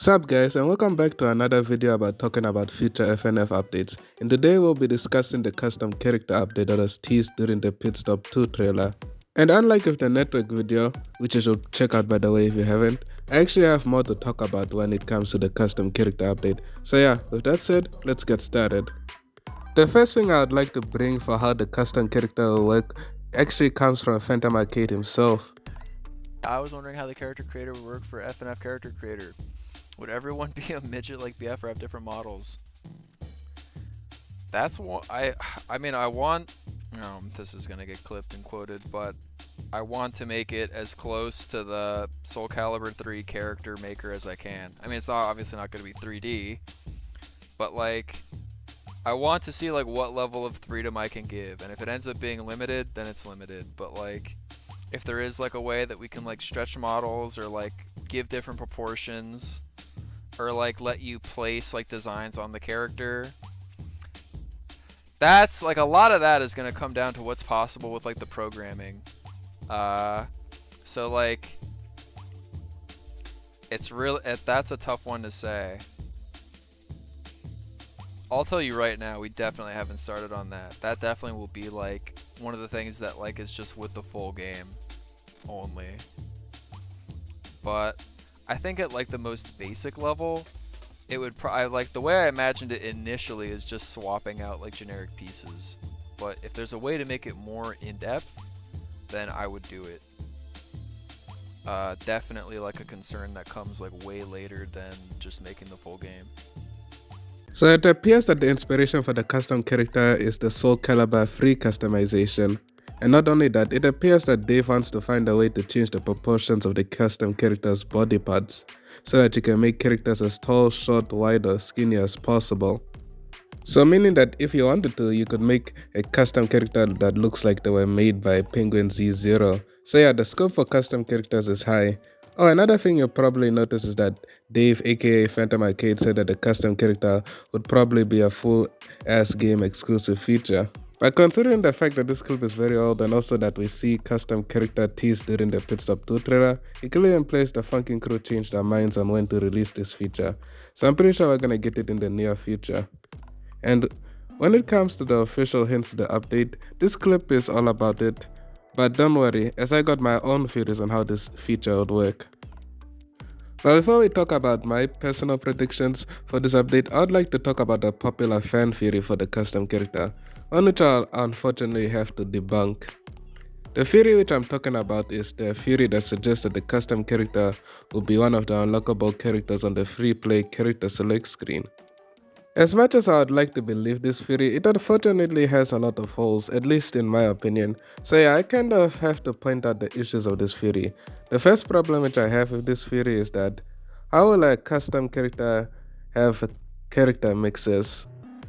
Sup guys, and welcome back to another video about talking about future FNF updates. And today we'll be discussing the custom character update that was teased during the Pit Stop 2 trailer. And unlike with the network video, which you should check out by the way if you haven't, I actually have more to talk about when it comes to the custom character update. So yeah, with that said, let's get started. The first thing I would like to bring for how the custom character will work actually comes from Phantom Arcade himself. I was wondering how the character creator would work for FNF character creator. Would everyone be a midget like BF or have different models? That's what I want. This is gonna get clipped and quoted, but I want to make it as close to the Soul Calibur 3 character maker as I can. I mean, it's obviously not gonna be 3D, but like, I want to see like what level of freedom I can give, and if it ends up being limited, then it's limited. But like, if there is like a way that we can like stretch models or like give different proportions or like let you place like designs on the character, that's like a lot of that is going to come down to what's possible with like the programming. So like that's a tough one to say. I'll tell you right now, we definitely haven't started on that. That definitely will be like one of the things that like is just with the full game only. But I think at like the most basic level, it would like the way I imagined it initially is just swapping out like generic pieces. But if there's a way to make it more in depth, then I would do it. Definitely like a concern that comes like way later than just making the full game. So it appears that the inspiration for the custom character is the Soul Calibur free customization. And not only that, it appears that Dave wants to find a way to change the proportions of the custom character's body parts, so that you can make characters as tall, short, wide or skinny as possible. So meaning that if you wanted to, you could make a custom character that looks like they were made by Penguin Z0. So yeah, the scope for custom characters is high. Oh, another thing you'll probably notice is that Dave aka Phantom Arcade said that the custom character would probably be a full ass game exclusive feature. But considering the fact that this clip is very old and also that we see custom character teased during the Pit Stop 2 trailer, it clearly implies the Funkin' Crew changed their minds on when to release this feature. So I'm pretty sure we're gonna get it in the near future. And when it comes to the official hints to the update, this clip is all about it. But don't worry, as I got my own theories on how this feature would work. But before we talk about my personal predictions for this update, I'd like to talk about a popular fan theory for the custom character, one which I'll unfortunately have to debunk. The theory which I'm talking about is the theory that suggests that the custom character will be one of the unlockable characters on the free play character select screen. As much as I would like to believe this theory, it unfortunately has a lot of holes, at least in my opinion. So yeah, I kind of have to point out the issues of this theory. The first problem which I have with this theory is that how will a custom character have character mixes?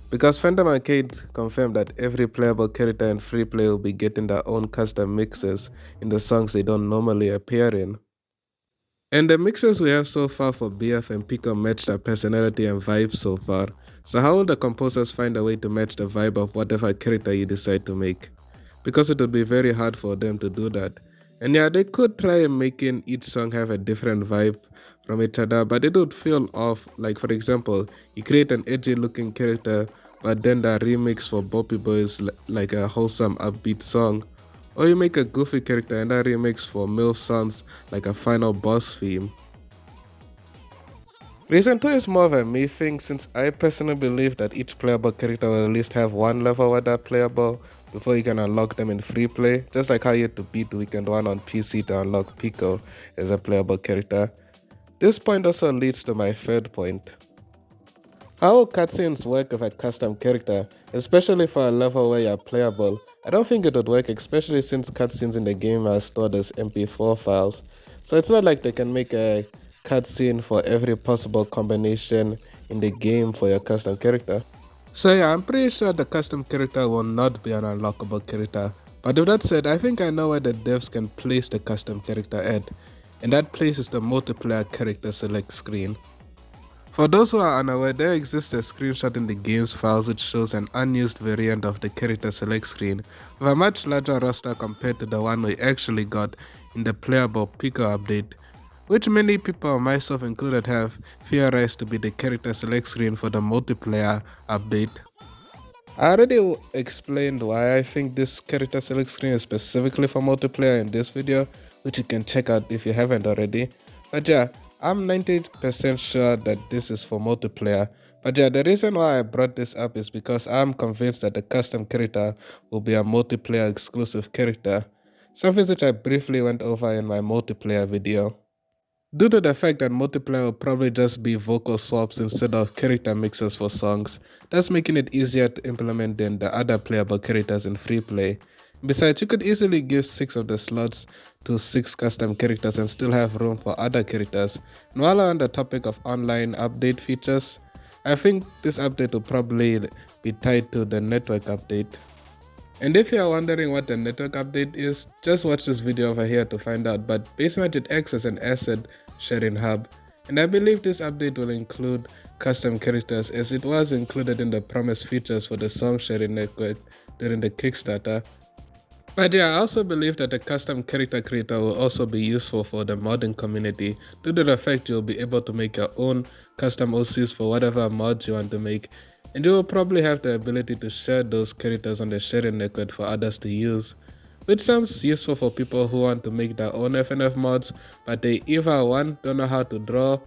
Because Phantom Arcade confirmed that every playable character in free play will be getting their own custom mixes in the songs they don't normally appear in. And the mixes we have so far for BF and Pico match their personality and vibe so far. So how will the composers find a way to match the vibe of whatever character you decide to make? Because it would be very hard for them to do that. And yeah, they could try making each song have a different vibe from each other, but it would feel off. Like for example, you create an edgy looking character, but then the remix for Boppy Boy is like a wholesome upbeat song. Or you make a goofy character and a remix for MILF sounds like a final boss theme. Reason 2 is more of a me thing, since I personally believe that each playable character will at least have one level where they're playable before you can unlock them in free play, just like how you had to beat Weekend 1 on PC to unlock Pico as a playable character. This point also leads to my third point. How will cutscenes work with a custom character, especially for a level where you're playable? I don't think it would work, especially since cutscenes in the game are stored as MP4 files. So it's not like they can make a cutscene for every possible combination in the game for your custom character. So yeah, I'm pretty sure the custom character will not be an unlockable character. But with that said, I think I know where the devs can place the custom character at, and that place is the multiplayer character select screen. For those who are unaware, there exists a screenshot in the game's files which shows an unused variant of the character select screen with a much larger roster compared to the one we actually got in the playable Pico update, which many people, myself included, have theorized to be the character select screen for the multiplayer update. I already explained why I think this character select screen is specifically for multiplayer in this video, which you can check out if you haven't already. But yeah, I'm 90% sure that this is for multiplayer. But yeah, the reason why I brought this up is because I'm convinced that the custom character will be a multiplayer exclusive character, something which I briefly went over in my multiplayer video. Due to the fact that multiplayer will probably just be vocal swaps instead of character mixes for songs, that's making it easier to implement than the other playable characters in free play. Besides, you could easily give 6 of the slots to 6 custom characters and still have room for other characters. And while on the topic of online update features, I think this update will probably be tied to the network update. And if you are wondering what the network update is, just watch this video over here to find out, but basically it acts as an asset sharing hub, and I believe this update will include custom characters as it was included in the promised features for the song sharing network during the Kickstarter. But yeah, I also believe that the custom character creator will also be useful for the modding community due to the fact you'll be able to make your own custom OCs for whatever mods you want to make, and you will probably have the ability to share those characters on the sharing network for others to use, which sounds useful for people who want to make their own FNF mods, but they either 1 don't know how to draw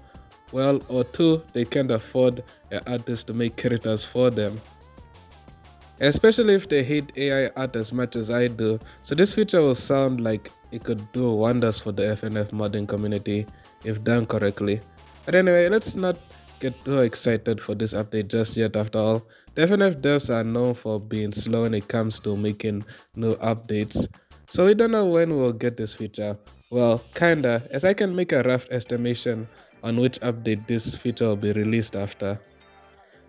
well, or 2 they can't afford an artist to make characters for them. Especially if they hate AI art as much as I do, so this feature will sound like it could do wonders for the FNF modding community if done correctly. But anyway, let's not get too excited for this update just yet. After all, the FNF devs are known for being slow when it comes to making new updates, so we don't know when we'll get this feature. Well, kinda, as I can make a rough estimation on which update this feature will be released after.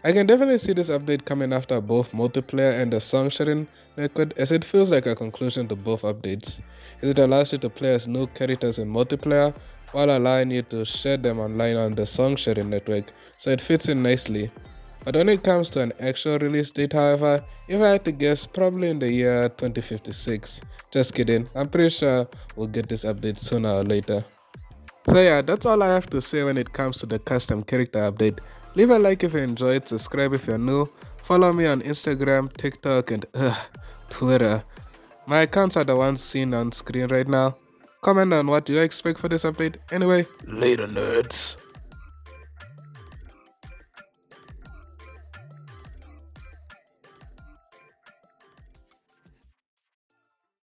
I can definitely see this update coming after both multiplayer and the song sharing network, as it feels like a conclusion to both updates, as it allows you to play as new characters in multiplayer while allowing you to share them online on the song sharing network, so it fits in nicely. But when it comes to an actual release date, however, if I had to guess, probably in the year 2056. Just kidding, I'm pretty sure we'll get this update sooner or later. So yeah, that's all I have to say when it comes to the custom character update. Leave a like if you enjoyed, subscribe if you're new, follow me on Instagram, TikTok, and Twitter. My accounts are the ones seen on screen right now. Comment on what you expect for this update. Anyway, later nerds.